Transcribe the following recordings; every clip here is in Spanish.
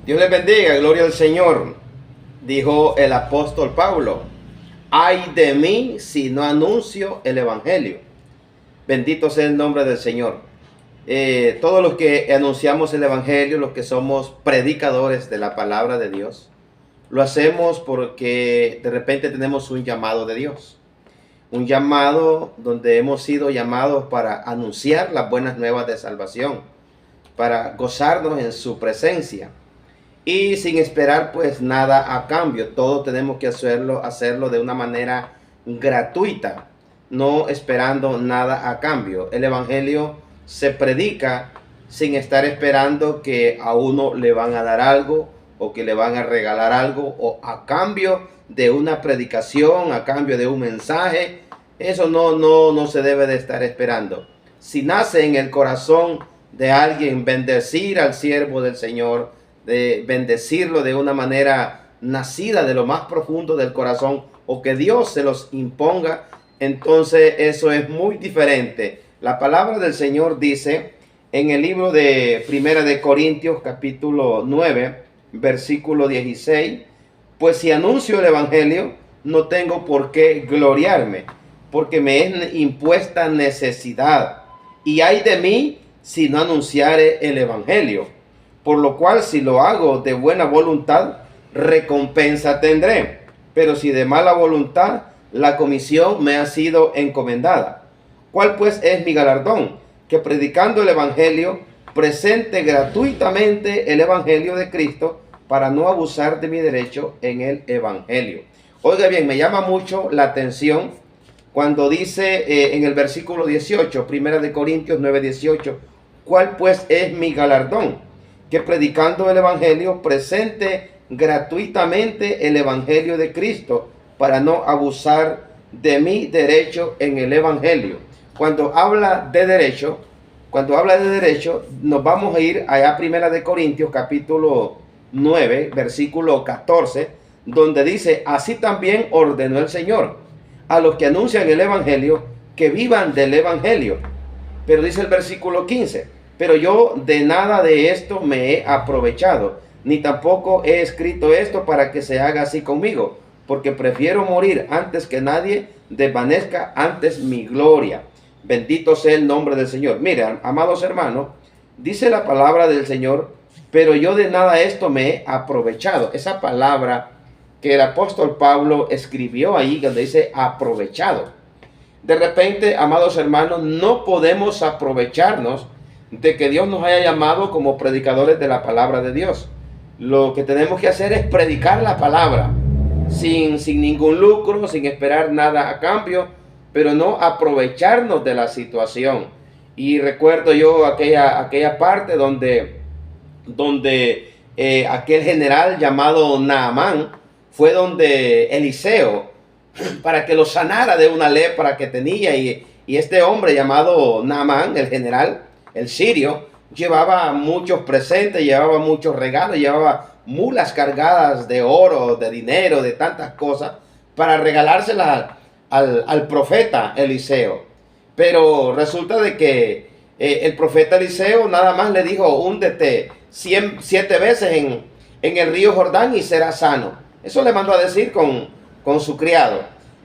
Dios les bendiga, gloria al Señor. Dijo el apóstol Pablo: ay de mí si no anuncio el evangelio. Bendito sea el nombre del Señor. Todos los que anunciamos el evangelio, los que somos predicadores de la palabra de Dios, lo hacemos porque de repente tenemos un llamado de Dios. Un llamado donde hemos sido llamados para anunciar las buenas nuevas de salvación, para gozarnos en su presencia. Y sin esperar pues nada a cambio. Todo tenemos que hacerlo de una manera gratuita, no esperando nada a cambio. El evangelio se predica sin estar esperando que a uno le van a dar algo o que le van a regalar algo o a cambio de una predicación, a cambio de un mensaje. Eso no se debe de estar esperando. Si nace en el corazón de alguien bendecir al siervo del Señor, de bendecirlo de una manera nacida de lo más profundo del corazón, o que Dios se los imponga, entonces eso es muy diferente. La palabra del Señor dice en el libro de Primera de Corintios capítulo 9 versículo 16: pues si anuncio el evangelio, no tengo por qué gloriarme, porque me es impuesta necesidad, y ay de mí si no anunciare el evangelio. Por lo cual, si lo hago de buena voluntad, recompensa tendré. Pero si de mala voluntad, la comisión me ha sido encomendada. ¿Cuál pues es mi galardón? Que predicando el evangelio, presente gratuitamente el evangelio de Cristo, para no abusar de mi derecho en el evangelio. Oiga bien, me llama mucho la atención cuando dice en el versículo 18, Primera de Corintios 9:18, ¿cuál pues es mi galardón? Que predicando el evangelio, presente gratuitamente el evangelio de Cristo, para no abusar de mi derecho en el evangelio. Cuando habla de derecho, nos vamos a ir allá a Primera de Corintios capítulo 9 versículo 14, donde dice: así también ordenó el Señor a los que anuncian el evangelio, que vivan del evangelio. Pero dice el versículo 15: pero yo de nada de esto me he aprovechado, ni tampoco he escrito esto para que se haga así conmigo, porque prefiero morir antes que nadie desvanezca antes mi gloria. Bendito sea el nombre del Señor. Mira, amados hermanos, dice la palabra del Señor: pero yo de nada esto me he aprovechado. Esa palabra que el apóstol Pablo escribió ahí, donde dice aprovechado. De repente, amados hermanos, no podemos aprovecharnos de que Dios nos haya llamado como predicadores de la palabra de Dios. Lo que tenemos que hacer es predicar la palabra sin ningún lucro, sin esperar nada a cambio, pero no aprovecharnos de la situación. Y recuerdo yo aquella parte donde aquel general llamado Naamán fue donde Eliseo para que lo sanara de una lepra que tenía, y este hombre llamado Naamán, el general, el sirio, llevaba muchos presentes, llevaba muchos regalos, llevaba mulas cargadas de oro, de dinero, de tantas cosas, para regalárselas al profeta Eliseo. Pero resulta de que el profeta Eliseo nada más le dijo: húndete 7 veces en el río Jordán y serás sano. Eso le mandó a decir con su criado.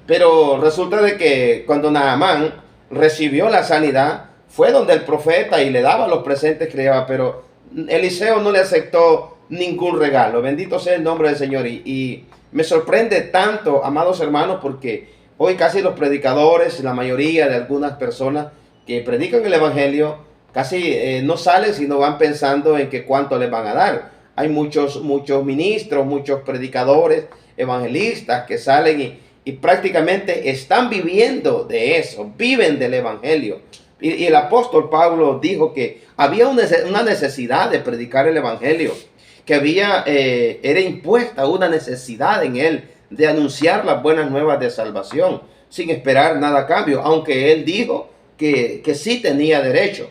Pero resulta de que cuando Naamán recibió la sanidad, fue donde el profeta y le daba los presentes que le llevaba, pero Eliseo no le aceptó ningún regalo. Bendito sea el nombre del Señor. Y me sorprende tanto, amados hermanos, porque hoy casi los predicadores, la mayoría de algunas personas que predican el evangelio, casi no salen sino van pensando en que cuánto les van a dar. Hay muchos ministros, muchos predicadores, evangelistas que salen y prácticamente están viviendo de eso, viven del evangelio. Y el apóstol Pablo dijo que había una necesidad de predicar el evangelio, que era impuesta una necesidad en él de anunciar las buenas nuevas de salvación, sin esperar nada a cambio, aunque él dijo que sí tenía derecho,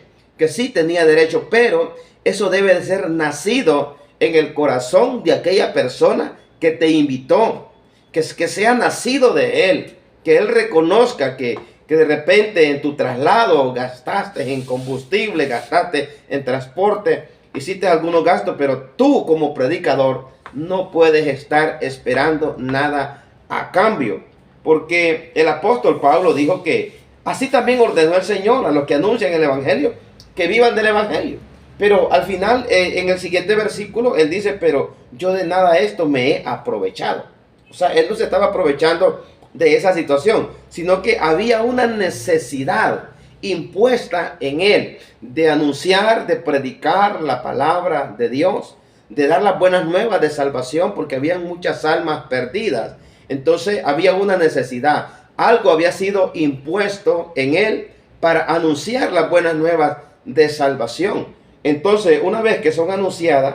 pero eso debe de ser nacido en el corazón de aquella persona que te invitó, que sea nacido de él, que él reconozca que de repente en tu traslado gastaste en combustible, gastaste en transporte, hiciste algunos gastos, pero tú como predicador no puedes estar esperando nada a cambio. Porque el apóstol Pablo dijo que así también ordenó el Señor a los que anuncian el Evangelio, que vivan del Evangelio. Pero al final, en el siguiente versículo, él dice, pero yo de nada esto me he aprovechado. O sea, él no se estaba aprovechando de esa situación, sino que había una necesidad impuesta en él de anunciar, de predicar la palabra de Dios, de dar las buenas nuevas de salvación, porque había muchas almas perdidas. Entonces había una necesidad, algo había sido impuesto en él para anunciar las buenas nuevas de salvación. Entonces, una vez que son anunciadas,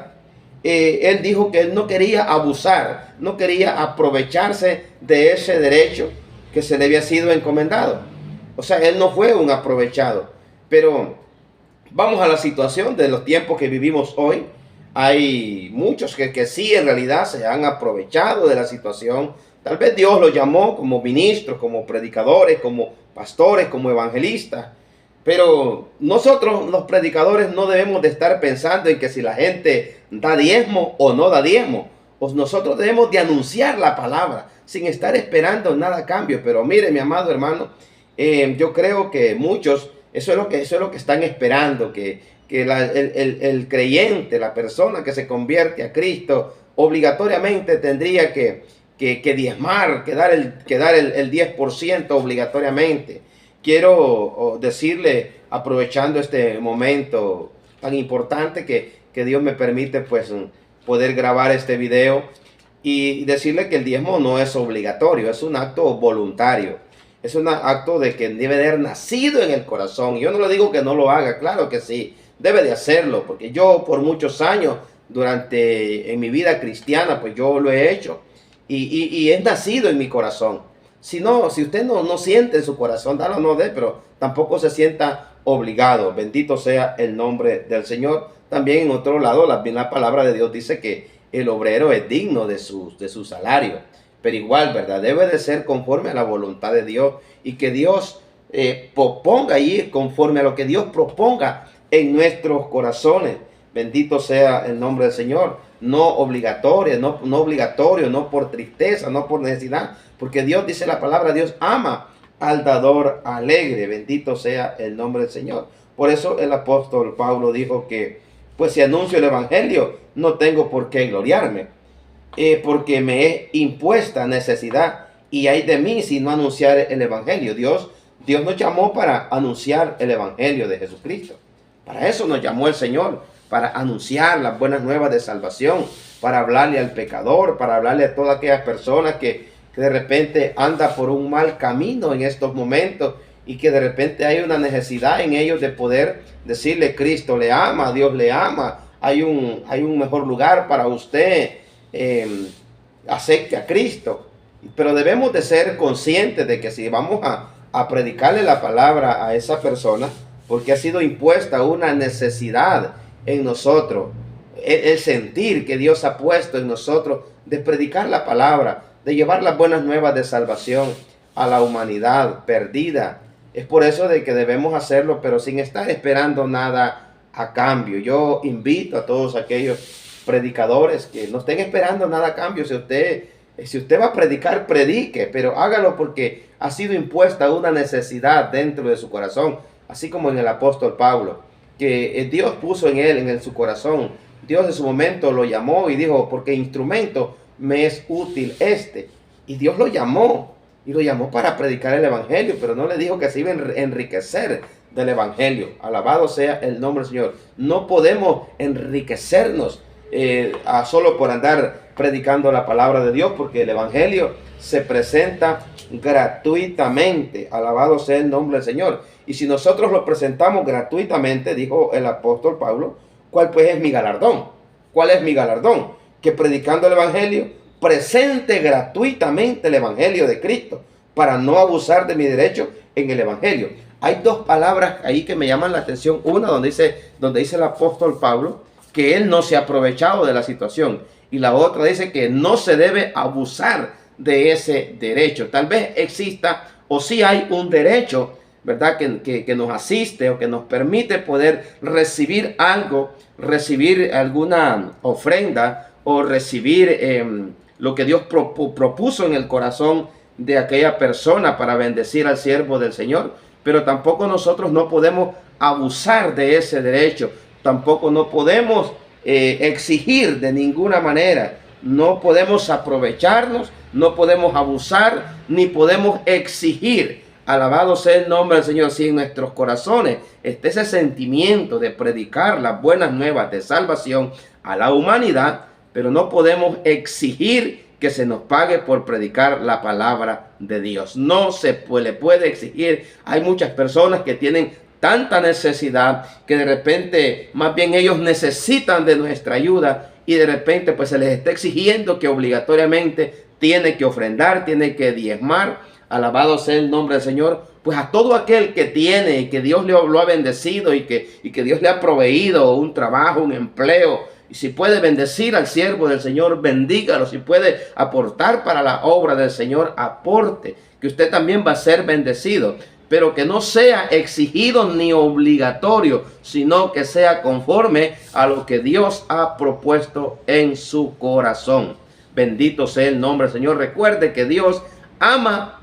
él dijo que él no quería abusar, no quería aprovecharse de ese derecho que se le había sido encomendado. O sea, él no fue un aprovechado. Pero vamos a la situación de los tiempos que vivimos hoy. Hay muchos que sí en realidad se han aprovechado de la situación. Tal vez Dios los llamó como ministros, como predicadores, como pastores, como evangelistas. Pero nosotros los predicadores no debemos de estar pensando en que si la gente da diezmo o no da diezmo. Pues nosotros debemos de anunciar la palabra sin estar esperando nada a cambio. Pero mire, mi amado hermano, yo creo que muchos, eso es lo que están esperando, que el creyente, la persona que se convierte a Cristo, obligatoriamente tendría que diezmar, que dar el 10% obligatoriamente. Quiero decirle, aprovechando este momento tan importante que Dios me permite pues poder grabar este video y decirle que el diezmo no es obligatorio, es un acto voluntario. Es un acto de que debe de haber nacido en el corazón. Yo no le digo que no lo haga, claro que sí, debe de hacerlo, porque yo por muchos años en mi vida cristiana, pues yo lo he hecho y es nacido en mi corazón. Si usted no siente en su corazón, dalo no dé, pero tampoco se sienta obligado. Bendito sea el nombre del Señor. También en otro lado, la palabra de Dios dice que el obrero es digno de su salario. Pero igual, ¿verdad? Debe de ser conforme a la voluntad de Dios y que Dios ponga ahí conforme a lo que Dios proponga en nuestros corazones. Bendito sea el nombre del Señor. No obligatorio, no por tristeza, no por necesidad, porque Dios, dice la palabra, Dios ama al dador alegre. Bendito sea el nombre del Señor. Por eso el apóstol Pablo dijo que, pues si anuncio el evangelio, no tengo por qué gloriarme, porque me es impuesta necesidad, y hay de mí si no anunciar el evangelio. Dios nos llamó para anunciar el evangelio de Jesucristo. Para eso nos llamó el Señor, para anunciar las buenas nuevas de salvación, para hablarle al pecador, para hablarle a todas aquellas personas que de repente anda por un mal camino en estos momentos y que de repente hay una necesidad en ellos de poder decirle: Cristo le ama, Dios le ama, hay un mejor lugar para usted, acepte a Cristo. Pero debemos de ser conscientes de que si vamos a predicarle la palabra a esa persona, porque ha sido impuesta una necesidad en nosotros, el sentir que Dios ha puesto en nosotros de predicar la palabra, de llevar las buenas nuevas de salvación a la humanidad perdida. Es por eso de que debemos hacerlo, pero sin estar esperando nada a cambio. Yo invito a todos aquellos predicadores que no estén esperando nada a cambio. Si usted va a predicar, predique, pero hágalo porque ha sido impuesta una necesidad dentro de su corazón, así como en el apóstol Pablo, que Dios puso en él, en su corazón. Dios en su momento lo llamó y dijo: porque instrumento me es útil este. Y Dios lo llamó, y lo llamó para predicar el evangelio, pero no le dijo que se iba a enriquecer del evangelio. Alabado sea el nombre del Señor. No podemos enriquecernos solo por andar predicando la palabra de Dios, porque el evangelio se presenta gratuitamente. Alabado sea el nombre del Señor. Y si nosotros lo presentamos gratuitamente, dijo el apóstol Pablo, ¿cuál pues es mi galardón? ¿Cuál es mi galardón? Que predicando el evangelio, presente gratuitamente el evangelio de Cristo, para no abusar de mi derecho en el evangelio. Hay dos palabras ahí que me llaman la atención. Una donde dice el apóstol Pablo que él no se ha aprovechado de la situación, y la otra dice que no se debe abusar de ese derecho. Tal vez exista o sí hay un derecho ¿verdad? Que nos asiste o que nos permite poder recibir algo, recibir alguna ofrenda o recibir lo que Dios propuso en el corazón de aquella persona para bendecir al siervo del Señor. Pero tampoco nosotros no podemos abusar de ese derecho, tampoco no podemos exigir de ninguna manera, no podemos aprovecharnos, no podemos abusar, ni podemos exigir. Alabado sea el nombre del Señor. Si en nuestros corazones está ese sentimiento de predicar las buenas nuevas de salvación a la humanidad, pero no podemos exigir que se nos pague por predicar la palabra de Dios. No se le puede exigir. Hay muchas personas que tienen tanta necesidad que de repente más bien ellos necesitan de nuestra ayuda y de repente pues se les está exigiendo que obligatoriamente tiene que ofrendar, tiene que diezmar. Alabado sea el nombre del Señor. Pues a todo aquel que tiene y que Dios lo ha bendecido y que Dios le ha proveído un trabajo, un empleo, y si puede bendecir al siervo del Señor, bendígalo. Si puede aportar para la obra del Señor, aporte, que usted también va a ser bendecido. Pero que no sea exigido ni obligatorio, sino que sea conforme a lo que Dios ha propuesto en su corazón. Bendito sea el nombre del Señor. Recuerde que Dios ama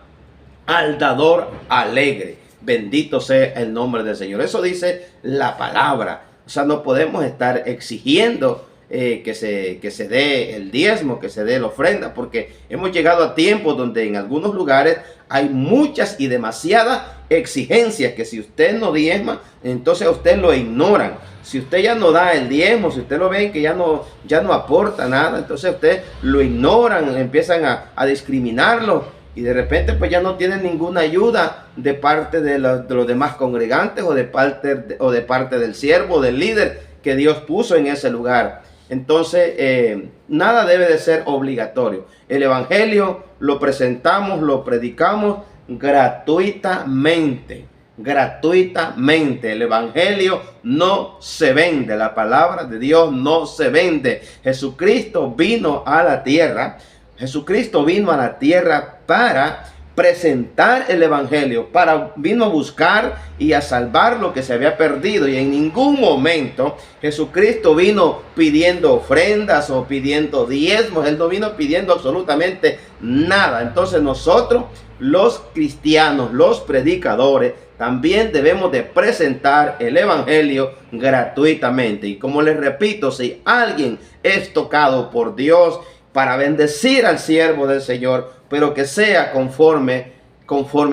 al dador alegre. Bendito sea el nombre del Señor. Eso dice la palabra. O sea, no podemos estar exigiendo que se dé el diezmo, que se dé la ofrenda, porque hemos llegado a tiempos donde en algunos lugares hay muchas y demasiadas exigencias que si usted no diezma, entonces a usted lo ignoran. Si usted ya no da el diezmo, si usted lo ve que ya no aporta nada, entonces usted lo ignoran, empiezan a discriminarlo. Y de repente pues ya no tienen ninguna ayuda de parte de los demás congregantes o de parte del siervo, del líder que Dios puso en ese lugar. Entonces nada debe de ser obligatorio. El evangelio lo presentamos, lo predicamos gratuitamente. Gratuitamente. El evangelio no se vende. La palabra de Dios no se vende. Jesucristo vino a la tierra. Jesucristo vino a la tierra para presentar el evangelio, vino a buscar y a salvar lo que se había perdido, y en ningún momento Jesucristo vino pidiendo ofrendas o pidiendo diezmos. Él no vino pidiendo absolutamente nada. Entonces nosotros, los cristianos, los predicadores, también debemos de presentar el evangelio gratuitamente. Y como les repito, si alguien es tocado por Dios para bendecir al siervo del Señor, pero que sea conforme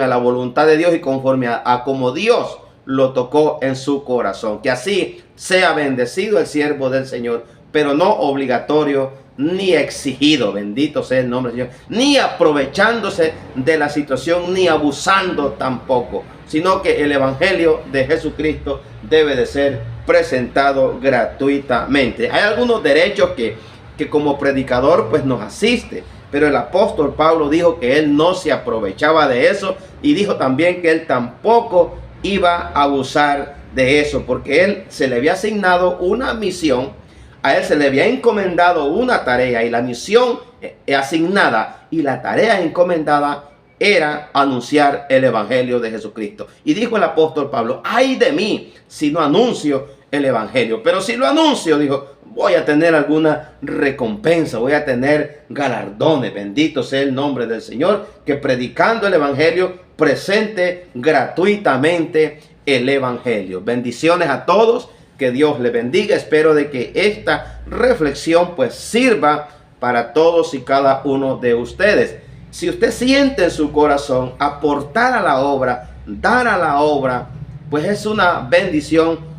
a la voluntad de Dios y conforme a como Dios lo tocó en su corazón. Que así sea bendecido el siervo del Señor, pero no obligatorio ni exigido. Bendito sea el nombre del Señor. Ni aprovechándose de la situación, ni abusando tampoco, sino que el evangelio de Jesucristo debe de ser presentado gratuitamente. Hay algunos derechos que como predicador pues nos asiste, pero el apóstol Pablo dijo que él no se aprovechaba de eso, y dijo también que él tampoco iba a abusar de eso, porque él se le había asignado una misión, a él se le había encomendado una tarea, y la misión asignada y la tarea encomendada era anunciar el evangelio de Jesucristo. Y dijo el apóstol Pablo: ay de mí si no anuncio el evangelio. Pero si lo anuncio, dijo, voy a tener alguna recompensa, voy a tener galardones. Bendito sea el nombre del Señor, que predicando el evangelio presente gratuitamente el evangelio. Bendiciones a todos, que Dios les bendiga. Espero de que esta reflexión pues sirva para todos y cada uno de ustedes. Si usted siente en su corazón aportar a la obra, dar a la obra, pues es una bendición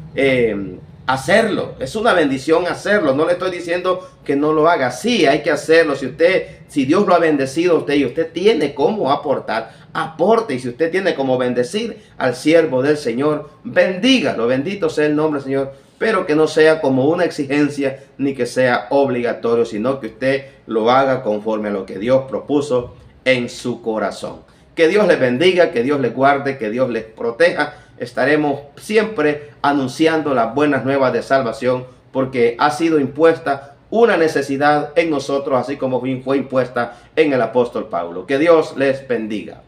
hacerlo. Es una bendición hacerlo. No le estoy diciendo que no lo haga. Sí, hay que hacerlo. Si Dios lo ha bendecido a usted y usted tiene cómo aportar, aporte. Y si usted tiene cómo bendecir al siervo del Señor, bendígalo. Bendito sea el nombre del Señor. Pero que no sea como una exigencia ni que sea obligatorio, sino que usted lo haga conforme a lo que Dios propuso en su corazón. Que Dios les bendiga, que Dios les guarde, que Dios les proteja. Estaremos siempre anunciando las buenas nuevas de salvación, porque ha sido impuesta una necesidad en nosotros, así como fue impuesta en el apóstol Pablo. Que Dios les bendiga.